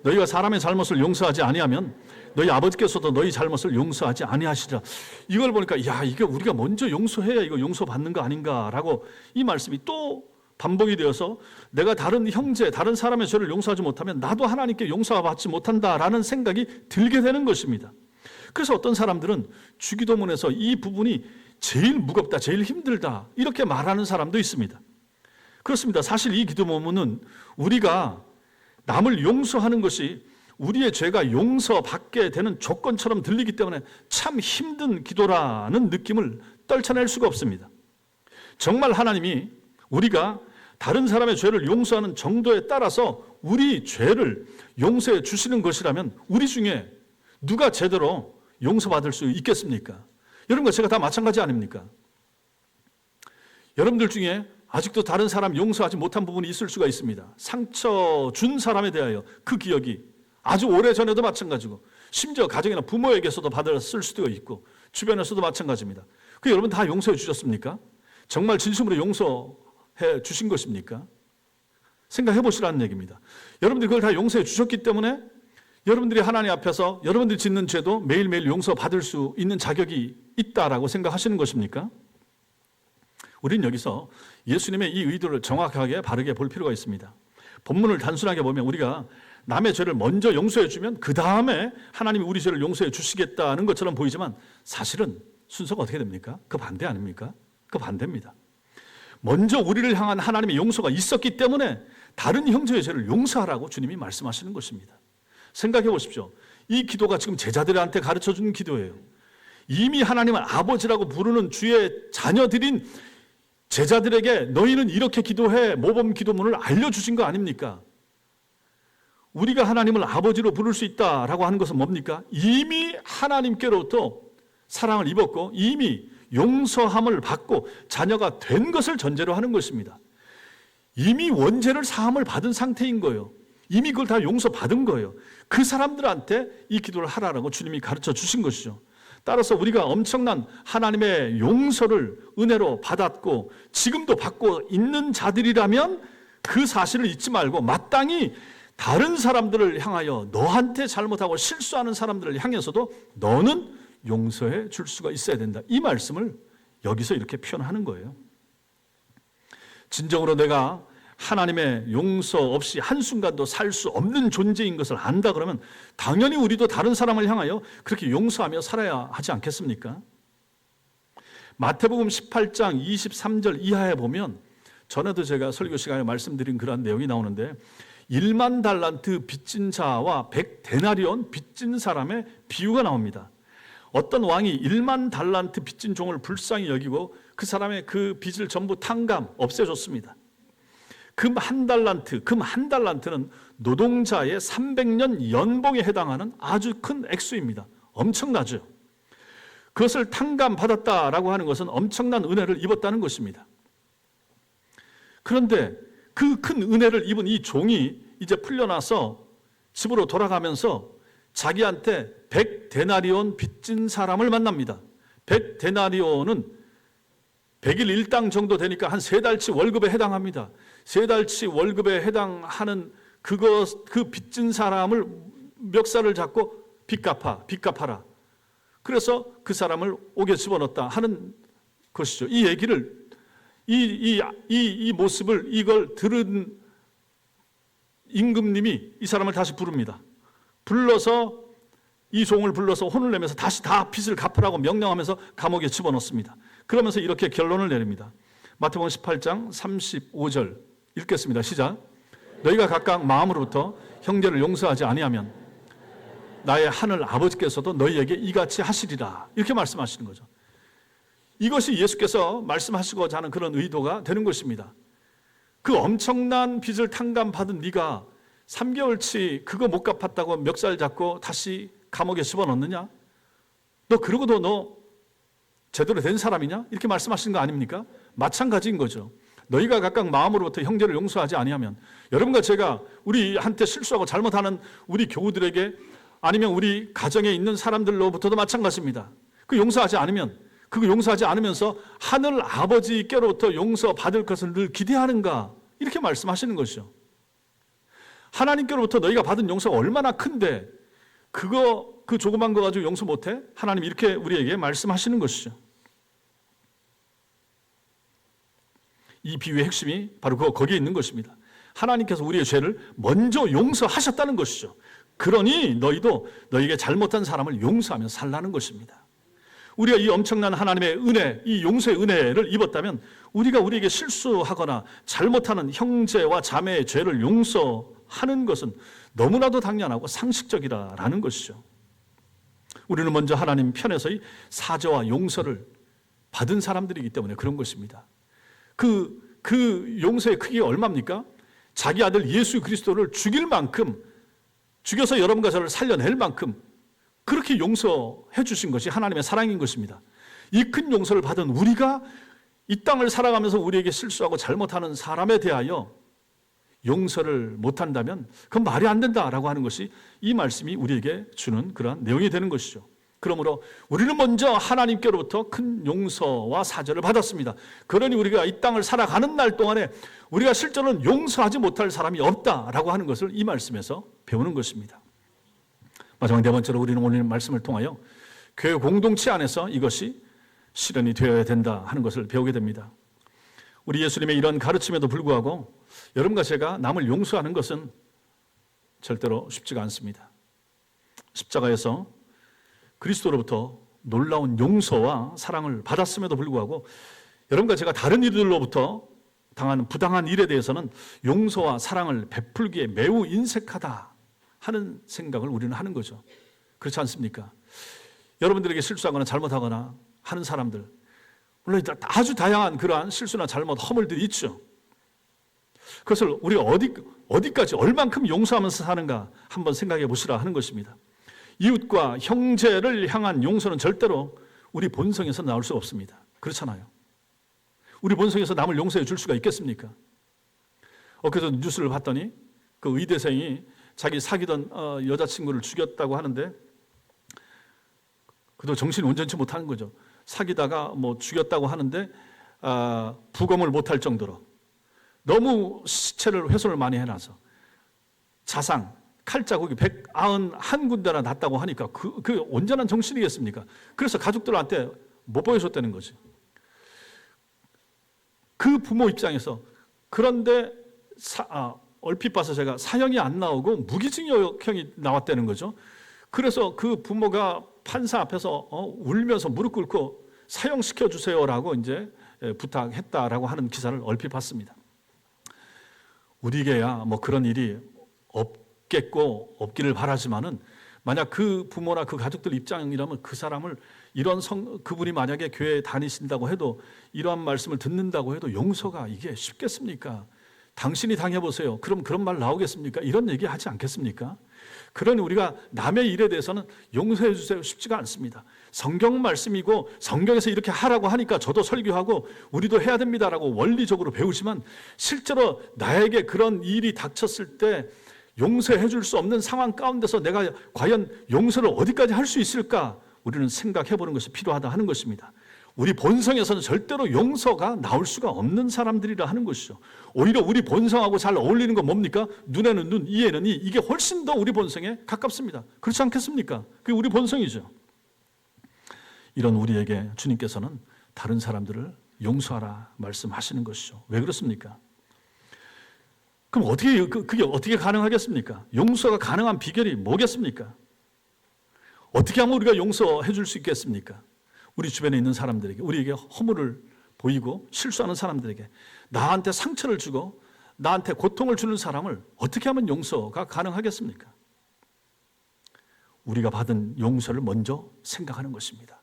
너희가 사람의 잘못을 용서하지 아니하면 너희 아버지께서도 너희 잘못을 용서하지 아니하시리라. 이걸 보니까 이게 우리가 먼저 용서해야 이거 용서받는 거 아닌가라고 이 말씀이 또 반복이 되어서 내가 다른 형제, 다른 사람의 죄를 용서하지 못하면 나도 하나님께 용서받지 못한다라는 생각이 들게 되는 것입니다. 그래서 어떤 사람들은 주기도문에서 이 부분이 제일 무겁다, 제일 힘들다 이렇게 말하는 사람도 있습니다. 그렇습니다. 사실 이 기도문은 우리가 남을 용서하는 것이 우리의 죄가 용서받게 되는 조건처럼 들리기 때문에 참 힘든 기도라는 느낌을 떨쳐낼 수가 없습니다. 정말 하나님이 우리가 다른 사람의 죄를 용서하는 정도에 따라서 우리 죄를 용서해 주시는 것이라면 우리 중에 누가 제대로 용서받을 수 있겠습니까? 여러분과 제가 다 마찬가지 아닙니까? 여러분들 중에 아직도 다른 사람 용서하지 못한 부분이 있을 수가 있습니다. 상처 준 사람에 대하여 그 기억이 아주 오래전에도 마찬가지고 심지어 가정이나 부모에게서도 받았을 수도 있고 주변에서도 마찬가지입니다. 그 여러분 다 용서해 주셨습니까? 정말 진심으로 용서해 주신 것입니까? 생각해 보시라는 얘기입니다. 여러분들이 그걸 다 용서해 주셨기 때문에 여러분들이 하나님 앞에서 여러분들이 짓는 죄도 매일매일 용서받을 수 있는 자격이 있다라고 생각하시는 것입니까? 우리는 여기서 예수님의 이 의도를 정확하게 바르게 볼 필요가 있습니다. 본문을 단순하게 보면 우리가 남의 죄를 먼저 용서해 주면 그 다음에 하나님이 우리 죄를 용서해 주시겠다는 것처럼 보이지만 사실은 순서가 어떻게 됩니까? 그 반대 아닙니까? 그 반대입니다. 먼저 우리를 향한 하나님의 용서가 있었기 때문에 다른 형제의 죄를 용서하라고 주님이 말씀하시는 것입니다. 생각해 보십시오. 이 기도가 지금 제자들한테 가르쳐 주는 기도예요. 이미 하나님을 아버지라고 부르는 주의 자녀들인 제자들에게 너희는 이렇게 기도해 모범 기도문을 알려주신 거 아닙니까? 우리가 하나님을 아버지로 부를 수 있다라고 하는 것은 뭡니까? 이미 하나님께로부터 사랑을 입었고 이미 용서함을 받고 자녀가 된 것을 전제로 하는 것입니다. 이미 원죄를 사함을 받은 상태인 거예요. 이미 그걸 다 용서받은 거예요. 그 사람들한테 이 기도를 하라고 주님이 가르쳐 주신 것이죠. 따라서 우리가 엄청난 하나님의 용서를 은혜로 받았고 지금도 받고 있는 자들이라면 그 사실을 잊지 말고 마땅히 다른 사람들을 향하여 너한테 잘못하고 실수하는 사람들을 향해서도 너는 용서해 줄 수가 있어야 된다. 이 말씀을 여기서 이렇게 표현하는 거예요. 진정으로 내가 하나님의 용서 없이 한순간도 살 수 없는 존재인 것을 안다 그러면 당연히 우리도 다른 사람을 향하여 그렇게 용서하며 살아야 하지 않겠습니까? 마태복음 18장 23절 이하에 보면 전에도 제가 설교 시간에 말씀드린 그러한 내용이 나오는데 1만 달란트 빚진 자와 100데나리온 빚진 사람의 비유가 나옵니다. 어떤 왕이 1만 달란트 빚진 종을 불쌍히 여기고 그 사람의 그 빚을 전부 탕감 없애줬습니다. 금 한 달란트는 노동자의 300년 연봉에 해당하는 아주 큰 액수입니다. 엄청나죠. 그것을 탕감받았다라고 하는 것은 엄청난 은혜를 입었다는 것입니다. 그런데 그 큰 은혜를 입은 이 종이 이제 풀려나서 집으로 돌아가면서 자기한테 100데나리온 빚진 사람을 만납니다. 100데나리온은 100일 일당 정도 되니까 한 3달치 월급에 해당합니다. 3달치 월급에 해당하는 그 빚진 사람을 멱살을 잡고 빚 갚아라. 그래서 그 사람을 옥에 집어넣었다 하는 것이죠. 이 얘기를 이 모습을 이걸 들은 임금님이 이 사람을 다시 부릅니다. 불러서 이 종을 불러서 혼을 내면서 다시 다 빚을 갚으라고 명령하면서 감옥에 집어넣습니다. 그러면서 이렇게 결론을 내립니다. 마태복음 18장 35절 읽겠습니다. 시작. 너희가 각각 마음으로부터 형제를 용서하지 아니하면 나의 하늘 아버지께서도 너희에게 이같이 하시리라. 이렇게 말씀하시는 거죠. 이것이 예수께서 말씀하시고자 하는 그런 의도가 되는 것입니다. 그 엄청난 빚을 탕감받은 네가 3개월치 그거 못 갚았다고 멱살 잡고 다시 감옥에 집어넣느냐? 너 그러고도 너 제대로 된 사람이냐? 이렇게 말씀하시는 거 아닙니까? 마찬가지인 거죠. 너희가 각각 마음으로부터 형제를 용서하지 아니하면 여러분과 제가 우리한테 실수하고 잘못하는 우리 교우들에게 아니면 우리 가정에 있는 사람들로부터도 마찬가지입니다. 그 용서하지 않으면 그거 용서하지 않으면서 하늘 아버지께로부터 용서받을 것을 늘 기대하는가? 이렇게 말씀하시는 것이죠. 하나님께로부터 너희가 받은 용서가 얼마나 큰데 그 조그만 거 가지고 용서 못해? 하나님 이렇게 우리에게 말씀하시는 것이죠. 이 비유의 핵심이 바로 거기에 있는 것입니다. 하나님께서 우리의 죄를 먼저 용서하셨다는 것이죠. 그러니 너희도 너희에게 잘못한 사람을 용서하며 살라는 것입니다. 우리가 이 엄청난 하나님의 은혜, 이 용서의 은혜를 입었다면 우리가 우리에게 실수하거나 잘못하는 형제와 자매의 죄를 용서하는 것은 너무나도 당연하고 상식적이라는 것이죠. 우리는 먼저 하나님 편에서의 사죄와 용서를 받은 사람들이기 때문에 그런 것입니다. 그 그 용서의 크기가 얼마입니까? 자기 아들 예수 그리스도를 죽일 만큼, 죽여서 여러분과 저를 살려낼 만큼 그렇게 용서해 주신 것이 하나님의 사랑인 것입니다. 이 큰 용서를 받은 우리가 이 땅을 살아가면서 우리에게 실수하고 잘못하는 사람에 대하여 용서를 못한다면 그건 말이 안 된다라고 하는 것이 이 말씀이 우리에게 주는 그러한 내용이 되는 것이죠. 그러므로 우리는 먼저 하나님께로부터 큰 용서와 사죄를 받았습니다. 그러니 우리가 이 땅을 살아가는 날 동안에 우리가 실제로는 용서하지 못할 사람이 없다라고 하는 것을 이 말씀에서 배우는 것입니다. 마지막 네 번째로 우리는 오늘 말씀을 통하여 교회 공동체 안에서 이것이 실현이 되어야 된다 하는 것을 배우게 됩니다. 우리 예수님의 이런 가르침에도 불구하고 여러분과 제가 남을 용서하는 것은 절대로 쉽지가 않습니다. 십자가에서 그리스도로부터 놀라운 용서와 사랑을 받았음에도 불구하고 여러분과 제가 다른 이들로부터 당하는 부당한 일에 대해서는 용서와 사랑을 베풀기에 매우 인색하다 하는 생각을 우리는 하는 거죠. 그렇지 않습니까? 여러분들에게 실수하거나 잘못하거나 하는 사람들, 물론 아주 다양한 그러한 실수나 잘못, 허물들이 있죠. 그것을 우리가 어디까지 얼만큼 용서하면서 사는가 한번 생각해 보시라 하는 것입니다. 이웃과 형제를 향한 용서는 절대로 우리 본성에서 나올 수 없습니다. 그렇잖아요. 우리 본성에서 남을 용서해 줄 수가 있겠습니까? 엊그제 뉴스를 봤더니 그 의대생이 자기 사귀던 여자친구를 죽였다고 하는데 그도 정신이 온전치 못하는 거죠. 사귀다가 뭐 죽였다고 하는데 부검을 못할 정도로 너무 시체를 훼손을 많이 해놔서 자상, 칼자국이 191군데나 났다고 하니까 그 온전한 정신이겠습니까? 그래서 가족들한테 못 보여줬다는 거지. 그 부모 입장에서 그런데 얼핏 봐서 제가 사형이 안 나오고 무기징역형이 나왔다는 거죠. 그래서 그 부모가 판사 앞에서 울면서 무릎 꿇고 사형시켜 주세요라고 이제 부탁했다라고 하는 기사를 얼핏 봤습니다. 우리에게야 뭐 그런 일이 없겠고 없기를 바라지만은 만약 그 부모나 그 가족들 입장이라면 그 사람을 그분이 만약에 교회에 다니신다고 해도 이러한 말씀을 듣는다고 해도 용서가 이게 쉽겠습니까? 당신이 당해보세요. 그럼 그런 말 나오겠습니까? 이런 얘기 하지 않겠습니까? 그러니 우리가 남의 일에 대해서는 용서해 주세요 쉽지가 않습니다. 성경 말씀이고 성경에서 이렇게 하라고 하니까 저도 설교하고 우리도 해야 됩니다라고 원리적으로 배우지만 실제로 나에게 그런 일이 닥쳤을 때 용서해 줄 수 없는 상황 가운데서 내가 과연 용서를 어디까지 할 수 있을까? 우리는 생각해 보는 것이 필요하다 하는 것입니다. 우리 본성에서는 절대로 용서가 나올 수가 없는 사람들이라 하는 것이죠. 오히려 우리 본성하고 잘 어울리는 건 뭡니까? 눈에는 눈, 이에는 이. 이게 훨씬 더 우리 본성에 가깝습니다. 그렇지 않겠습니까? 그게 우리 본성이죠. 이런 우리에게 주님께서는 다른 사람들을 용서하라 말씀하시는 것이죠. 왜 그렇습니까? 그럼 그게 어떻게 가능하겠습니까? 용서가 가능한 비결이 뭐겠습니까? 어떻게 하면 우리가 용서해 줄 수 있겠습니까? 우리 주변에 있는 사람들에게, 우리에게 허물을 보이고 실수하는 사람들에게, 나한테 상처를 주고 나한테 고통을 주는 사람을 어떻게 하면 용서가 가능하겠습니까? 우리가 받은 용서를 먼저 생각하는 것입니다.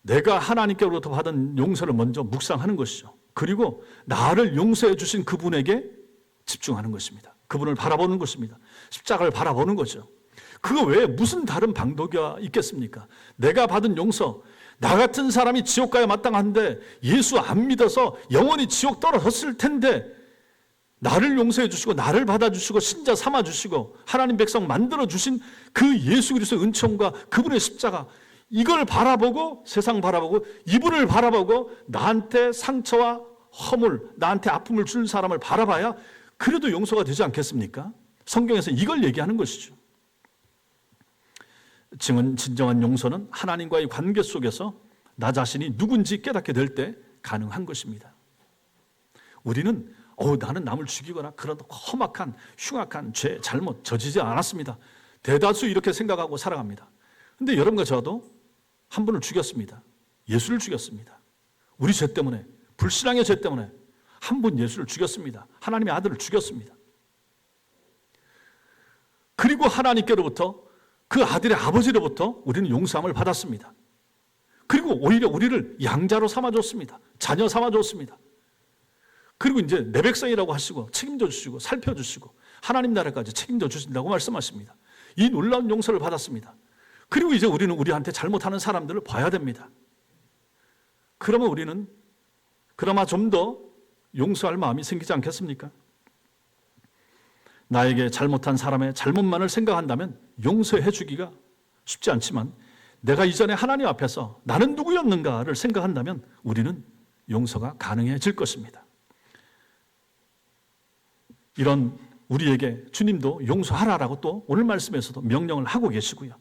내가 하나님께로부터 받은 용서를 먼저 묵상하는 것이죠. 그리고 나를 용서해 주신 그분에게 집중하는 것입니다. 그분을 바라보는 것입니다. 십자가를 바라보는 거죠. 그거 외에 무슨 다른 방도가 있겠습니까? 내가 받은 용서, 나 같은 사람이 지옥 가야 마땅한데 예수 안 믿어서 영원히 지옥 떨어졌을 텐데 나를 용서해 주시고 나를 받아주시고 신자 삼아주시고 하나님 백성 만들어주신 그 예수 그리스도의 은총과 그분의 십자가, 이걸 바라보고 세상 바라보고 이분을 바라보고 나한테 상처와 허물, 나한테 아픔을 주는 사람을 바라봐야 그래도 용서가 되지 않겠습니까? 성경에서 이걸 얘기하는 것이죠. 진정한 용서는 하나님과의 관계 속에서 나 자신이 누군지 깨닫게 될 때 가능한 것입니다. 우리는 나는 남을 죽이거나 그런 험악한 흉악한 죄, 잘못 저지지 않았습니다. 대다수 이렇게 생각하고 살아갑니다. 그런데 여러분과 저도 한 분을 죽였습니다. 예수를 죽였습니다. 우리 죄 때문에, 불신앙의 죄 때문에 한 분 예수를 죽였습니다. 하나님의 아들을 죽였습니다. 그리고 하나님께로부터 그 아들의 아버지로부터 우리는 용서함을 받았습니다. 그리고 오히려 우리를 양자로 삼아줬습니다. 자녀 삼아줬습니다. 그리고 이제 내 백성이라고 하시고 책임져 주시고 살펴주시고 하나님 나라까지 책임져 주신다고 말씀하십니다. 이 놀라운 용서를 받았습니다. 그리고 이제 우리는 우리한테 잘못하는 사람들을 봐야 됩니다. 그러면 우리는 그나마 좀 더 용서할 마음이 생기지 않겠습니까? 나에게 잘못한 사람의 잘못만을 생각한다면 용서해 주기가 쉽지 않지만 내가 이전에 하나님 앞에서 나는 누구였는가를 생각한다면 우리는 용서가 가능해질 것입니다. 이런 우리에게 주님도 용서하라라고 또 오늘 말씀에서도 명령을 하고 계시고요.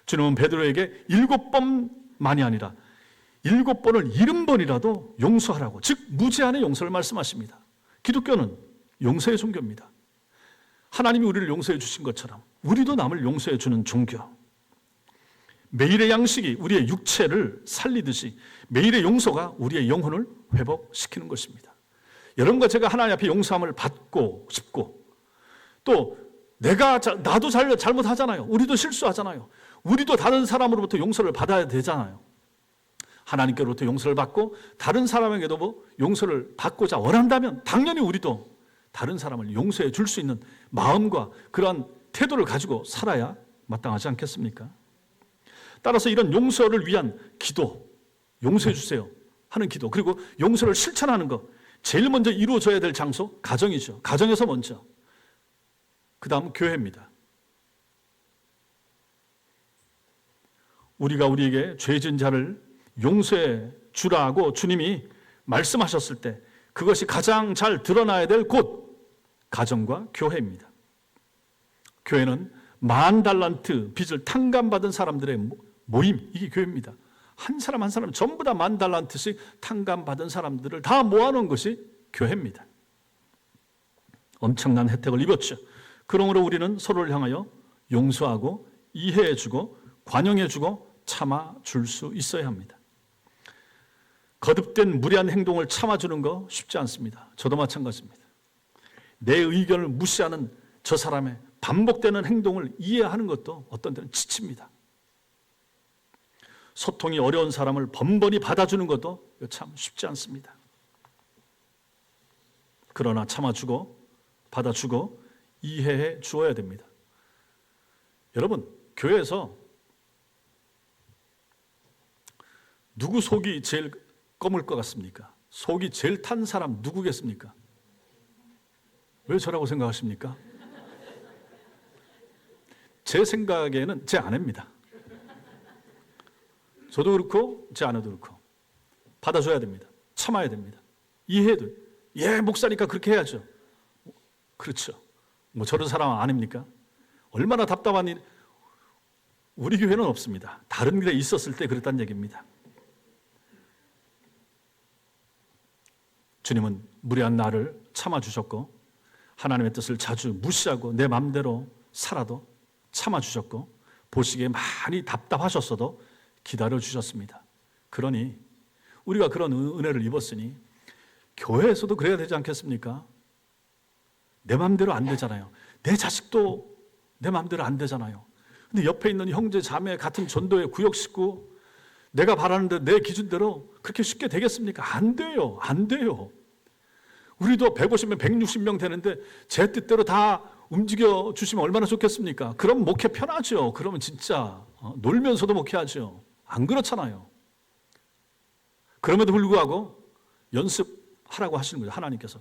주님은 베드로에게 7번만이 아니라 7번을 70번이라도 용서하라고, 즉 무제한의 용서를 말씀하십니다. 기독교는 용서의 종교입니다. 하나님이 우리를 용서해 주신 것처럼 우리도 남을 용서해 주는 종교. 매일의 양식이 우리의 육체를 살리듯이 매일의 용서가 우리의 영혼을 회복시키는 것입니다. 여러분과 제가 하나님 앞에 용서함을 받고 싶고, 또 나도 잘못하잖아요. 우리도 실수하잖아요. 우리도 다른 사람으로부터 용서를 받아야 되잖아요. 하나님께로부터 용서를 받고 다른 사람에게도 용서를 받고자 원한다면 당연히 우리도 다른 사람을 용서해 줄 수 있는 마음과 그러한 태도를 가지고 살아야 마땅하지 않겠습니까? 따라서 이런 용서를 위한 기도, 용서해 주세요 하는 기도, 그리고 용서를 실천하는 것, 제일 먼저 이루어져야 될 장소, 가정이죠. 가정에서 먼저, 그 다음 교회입니다. 우리가 우리에게 죄 지은 자를 용서해 주라고 주님이 말씀하셨을 때 그것이 가장 잘 드러나야 될 곳, 가정과 교회입니다. 교회는 10,000달란트 빚을 탕감받은 사람들의 모임, 이게 교회입니다. 한 사람 한 사람 전부 다 10,000달란트씩 탕감받은 사람들을 다 모아놓은 것이 교회입니다. 엄청난 혜택을 입었죠. 그러므로 우리는 서로를 향하여 용서하고 이해해주고 관용해주고 참아줄 수 있어야 합니다. 거듭된 무례한 행동을 참아주는 거 쉽지 않습니다. 저도 마찬가지입니다. 내 의견을 무시하는 저 사람의 반복되는 행동을 이해하는 것도 어떤 때는 지칩니다. 소통이 어려운 사람을 번번이 받아주는 것도 참 쉽지 않습니다. 그러나 참아주고 받아주고 이해해 주어야 됩니다. 여러분, 교회에서 누구 속이 제일 검을 것 같습니까? 속이 제일 탄 사람 누구겠습니까? 왜 저라고 생각하십니까? 제 생각에는 제 아내입니다. 저도 그렇고 제 아내도 그렇고 받아줘야 됩니다. 참아야 됩니다. 이해해도, 예, 목사니까 그렇게 해야죠. 그렇죠. 뭐 저런 사람 아닙니까? 얼마나 답답한 일. 우리 교회는 없습니다. 다른 길에 있었을 때 그랬다는 얘기입니다. 주님은 무례한 나를 참아주셨고 하나님의 뜻을 자주 무시하고 내 마음대로 살아도 참아주셨고 보시기에 많이 답답하셨어도 기다려주셨습니다. 그러니 우리가 그런 은혜를 입었으니 교회에서도 그래야 되지 않겠습니까? 내 마음대로 안 되잖아요. 내 자식도 내 마음대로 안 되잖아요. 근데 옆에 있는 형제 자매 같은 전도의 구역 식구 내가 바라는 대로 내 기준대로 그렇게 쉽게 되겠습니까? 안 돼요. 안 돼요. 우리도 150명, 160명 되는데 제 뜻대로 다 움직여 주시면 얼마나 좋겠습니까? 그럼 목회 편하죠. 그러면 진짜 놀면서도 목회하죠. 안 그렇잖아요. 그럼에도 불구하고 연습하라고 하시는 거예요. 하나님께서.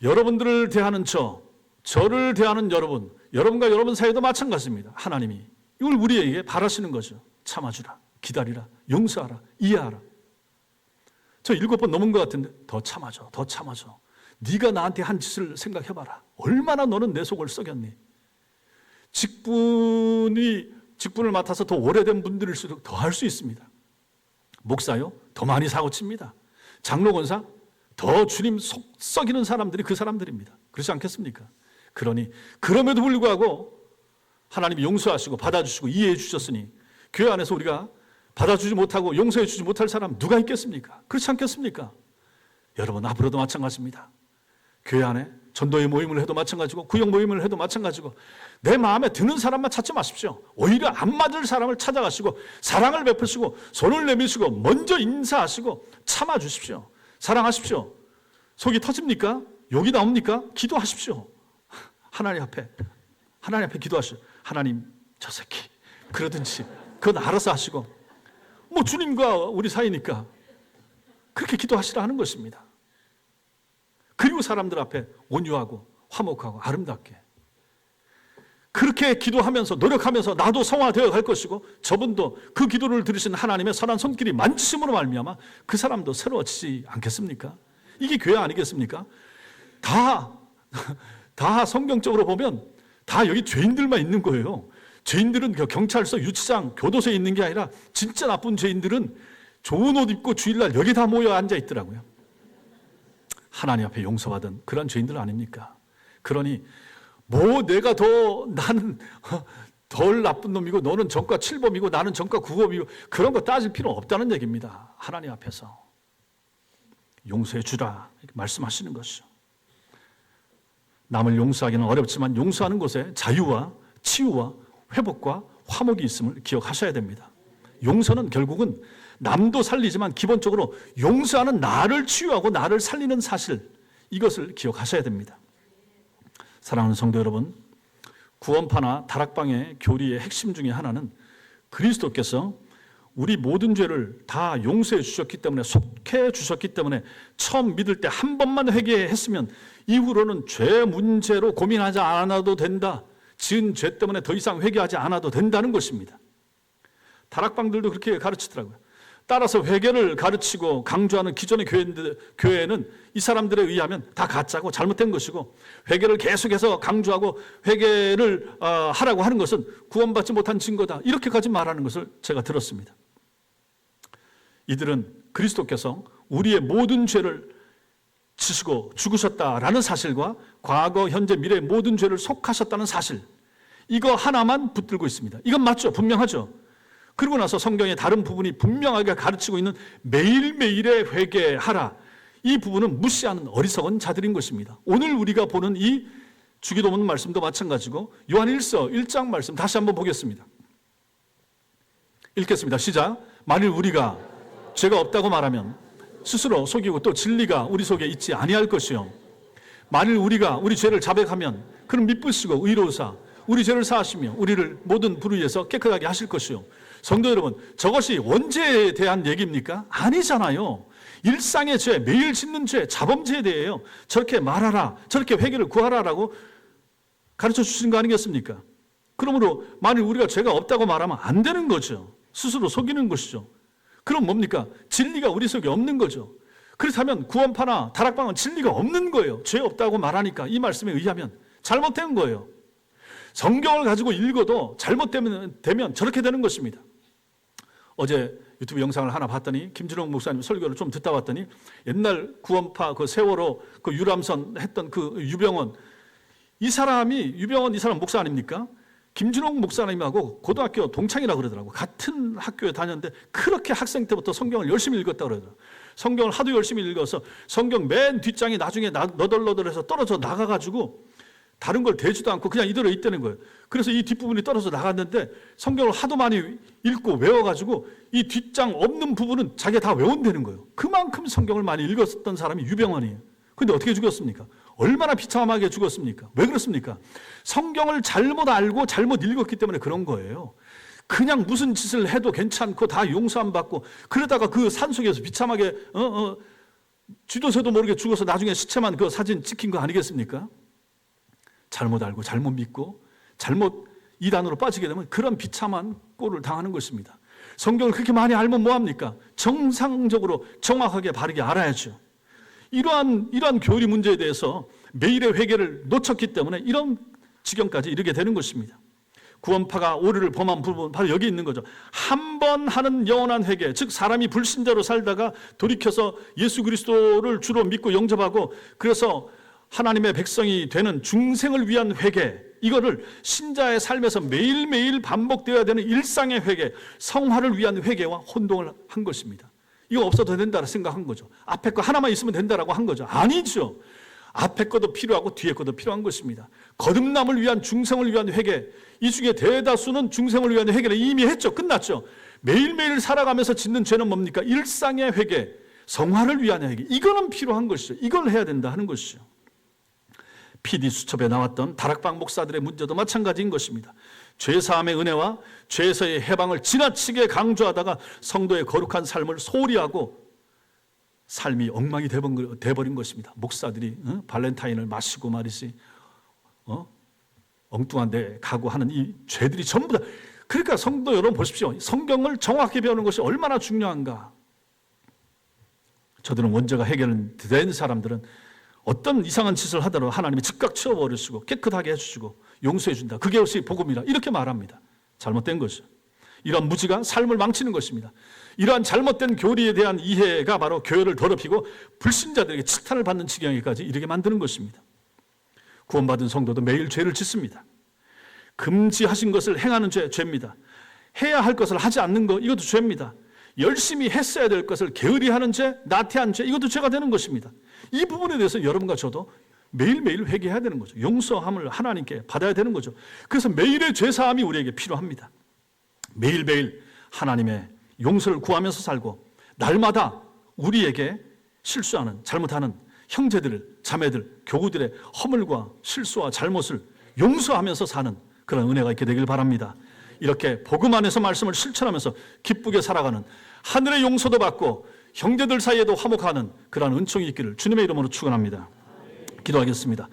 여러분들을 대하는 저를 대하는 여러분, 여러분과 여러분 사이도 마찬가지입니다. 하나님이 이걸 우리에게 바라시는 거죠. 참아주라, 기다리라, 용서하라, 이해하라. 저 7번 넘은 것 같은데 더 참아줘, 더 참아줘. 네가 나한테 한 짓을 생각해봐라. 얼마나 너는 내 속을 썩였니? 직분을 맡아서 더 오래된 분들일수록 더 할 수 있습니다. 목사요? 더 많이 사고칩니다. 장로 권사? 더 주님 속 썩이는 사람들이 그 사람들입니다. 그렇지 않겠습니까? 그러니 그럼에도 불구하고 하나님이 용서하시고 받아주시고 이해해 주셨으니 교회 안에서 우리가 받아주지 못하고 용서해 주지 못할 사람 누가 있겠습니까? 그렇지 않겠습니까? 여러분, 앞으로도 마찬가지입니다. 교회 안에 전도의 모임을 해도 마찬가지고 구역 모임을 해도 마찬가지고 내 마음에 드는 사람만 찾지 마십시오. 오히려 안 맞을 사람을 찾아가시고 사랑을 베푸시고 손을 내미시고 먼저 인사하시고 참아주십시오. 사랑하십시오. 속이 터집니까? 욕이 나옵니까? 기도하십시오. 하나님 앞에 기도하시오. 하나님, 저 새끼 그러든지 그건 알아서 하시고, 뭐 주님과 우리 사이니까 그렇게 기도하시라 하는 것입니다. 그리고 사람들 앞에 온유하고 화목하고 아름답게 그렇게 기도하면서 노력하면서 나도 성화되어 갈 것이고, 저분도 그 기도를 들으신 하나님의 선한 손길이 만지심으로 말미암아 그 사람도 새로워지지 않겠습니까? 이게 교회 아니겠습니까? 다 성경적으로 보면 다 여기 죄인들만 있는 거예요. 죄인들은 경찰서, 유치장, 교도소에 있는 게 아니라 진짜 나쁜 죄인들은 좋은 옷 입고 주일날 여기 다 모여 앉아 있더라고요. 하나님 앞에 용서받은 그런 죄인들 아닙니까? 그러니 뭐 내가 나는 덜 나쁜 놈이고 너는 전과 7범이고 나는 전과 9범이고 그런 거 따질 필요 없다는 얘기입니다. 하나님 앞에서 용서해 주라 이렇게 말씀하시는 것이죠. 남을 용서하기는 어렵지만 용서하는 곳에 자유와 치유와 회복과 화목이 있음을 기억하셔야 됩니다. 용서는 결국은 남도 살리지만 기본적으로 용서하는 나를 치유하고 나를 살리는 사실, 이것을 기억하셔야 됩니다. 사랑하는 성도 여러분, 구원파나 다락방의 교리의 핵심 중에 하나는 그리스도께서 우리 모든 죄를 다 용서해 주셨기 때문에, 속해 주셨기 때문에 처음 믿을 때 한 번만 회개했으면 이후로는 죄 문제로 고민하지 않아도 된다. 지은 죄 때문에 더 이상 회개하지 않아도 된다는 것입니다. 다락방들도 그렇게 가르치더라고요. 따라서 회개를 가르치고 강조하는 기존의 교회는 이 사람들에 의하면 다 가짜고 잘못된 것이고, 회개를 계속해서 강조하고 회개를 하라고 하는 것은 구원받지 못한 증거다, 이렇게까지 말하는 것을 제가 들었습니다. 이들은 그리스도께서 우리의 모든 죄를 지시고 죽으셨다라는 사실과 과거, 현재, 미래의 모든 죄를 속하셨다는 사실, 이거 하나만 붙들고 있습니다. 이건 맞죠? 분명하죠? 그러고 나서 성경의 다른 부분이 분명하게 가르치고 있는 매일매일의 회개하라, 이 부분은 무시하는 어리석은 자들인 것입니다. 오늘 우리가 보는 이 주기도문 말씀도 마찬가지고, 요한일서 1장 말씀 다시 한번 보겠습니다. 읽겠습니다. 시작. 만일 우리가 죄가 없다고 말하면 스스로 속이고 또 진리가 우리 속에 있지 아니할 것이요, 만일 우리가 우리 죄를 자백하면 그는 미쁘시고 의로우사 우리 죄를 사하시며 우리를 모든 불의에서 깨끗하게 하실 것이요. 성도 여러분, 저것이 원죄에 대한 얘기입니까? 아니잖아요. 일상의 죄, 매일 짓는 죄, 자범죄에 대해요. 저렇게 말하라, 저렇게 회개를 구하라라고 가르쳐 주신 거 아니겠습니까? 그러므로 만일 우리가 죄가 없다고 말하면 안 되는 거죠. 스스로 속이는 것이죠. 그럼 뭡니까? 진리가 우리 속에 없는 거죠. 그렇다면 구원파나 다락방은 진리가 없는 거예요. 죄 없다고 말하니까 이 말씀에 의하면 잘못된 거예요. 성경을 가지고 읽어도 잘못되면 저렇게 되는 것입니다. 어제 유튜브 영상을 하나 봤더니 김준홍 목사님 설교를 좀 듣다 봤더니 옛날 구원파 그 세월호 그 유람선 했던 그 유병원 이 사람 목사 아닙니까? 김준홍 목사님하고 고등학교 동창이라고 그러더라고요. 같은 학교에 다녔는데 그렇게 학생 때부터 성경을 열심히 읽었다고 그러더라고요. 성경을 하도 열심히 읽어서 성경 맨 뒷장이 나중에 너덜너덜해서 떨어져 나가가지고 다른 걸 대지도 않고 그냥 이대로 있다는 거예요. 그래서 이 뒷부분이 떨어져 나갔는데 성경을 하도 많이 읽고 외워가지고 이 뒷장 없는 부분은 자기가 다 외운다는 거예요. 그만큼 성경을 많이 읽었던 사람이 유병원이에요. 근데 어떻게 죽었습니까? 얼마나 비참하게 죽었습니까? 왜 그렇습니까? 성경을 잘못 알고 잘못 읽었기 때문에 그런 거예요. 그냥 무슨 짓을 해도 괜찮고 다 용서 안 받고 그러다가 그 산속에서 비참하게 쥐도새도 모르게 죽어서 나중에 시체만 그 사진 찍힌 거 아니겠습니까? 잘못 알고 잘못 믿고 잘못 이단으로 빠지게 되면 그런 비참한 꼴을 당하는 것입니다. 성경을 그렇게 많이 알면 뭐합니까? 정상적으로 정확하게 바르게 알아야죠. 이러한 교리 문제에 대해서 매일의 회개를 놓쳤기 때문에 이런 지경까지 이르게 되는 것입니다. 구원파가 오류를 범한 부분 바로 여기 있는 거죠. 한 번 하는 영원한 회개, 즉 사람이 불신자로 살다가 돌이켜서 예수 그리스도를 주로 믿고 영접하고 그래서 하나님의 백성이 되는 중생을 위한 회개, 이거를 신자의 삶에서 매일매일 반복되어야 되는 일상의 회개, 성화를 위한 회개와 혼동을 한 것입니다. 이거 없어도 된다고 생각한 거죠. 앞에 거 하나만 있으면 된다라고 한 거죠. 아니죠. 앞에 것도 필요하고 뒤에 것도 필요한 것입니다. 거듭남을 위한 중생을 위한 회개, 이 중에 대다수는 중생을 위한 회개를 이미 했죠. 끝났죠. 매일매일 살아가면서 짓는 죄는 뭡니까? 일상의 회개, 성화를 위한 회개, 이거는 필요한 것이죠. 이걸 해야 된다 하는 것이죠. PD수첩에 나왔던 다락방 목사들의 문제도 마찬가지인 것입니다. 죄사함의 은혜와 죄에서의 해방을 지나치게 강조하다가 성도의 거룩한 삶을 소홀히 하고 삶이 엉망이 돼버린 것입니다. 목사들이 발렌타인을 마시고 말이지 엉뚱한 데 가고 하는 이 죄들이 전부 다. 그러니까 성도 여러분 보십시오. 성경을 정확히 배우는 것이 얼마나 중요한가. 저들은 원죄가 해결된 사람들은 어떤 이상한 짓을 하더라도 하나님이 즉각 치워버리시고 깨끗하게 해주시고 용서해 준다. 그게 역시 복음이라 이렇게 말합니다. 잘못된 것이죠. 이러한 무지가 삶을 망치는 것입니다. 이러한 잘못된 교리에 대한 이해가 바로 교회를 더럽히고 불신자들에게 칠탄을 받는 지경에까지 이르게 만드는 것입니다. 구원받은 성도도 매일 죄를 짓습니다. 금지하신 것을 행하는 죄입니다. 해야 할 것을 하지 않는 것, 이것도 죄입니다. 열심히 했어야 될 것을 게으리하는 죄, 나태한 죄, 이것도 죄가 되는 것입니다. 이 부분에 대해서 여러분과 저도 매일매일 회개해야 되는 거죠. 용서함을 하나님께 받아야 되는 거죠. 그래서 매일의 죄사함이 우리에게 필요합니다. 매일매일 하나님의 용서를 구하면서 살고 날마다 우리에게 실수하는, 잘못하는 형제들, 자매들, 교우들의 허물과 실수와 잘못을 용서하면서 사는 그런 은혜가 있게 되길 바랍니다. 이렇게 복음 안에서 말씀을 실천하면서 기쁘게 살아가는, 하늘의 용서도 받고 형제들 사이에도 화목하는 그러한 은총이 있기를 주님의 이름으로 축원합니다. 기도하겠습니다.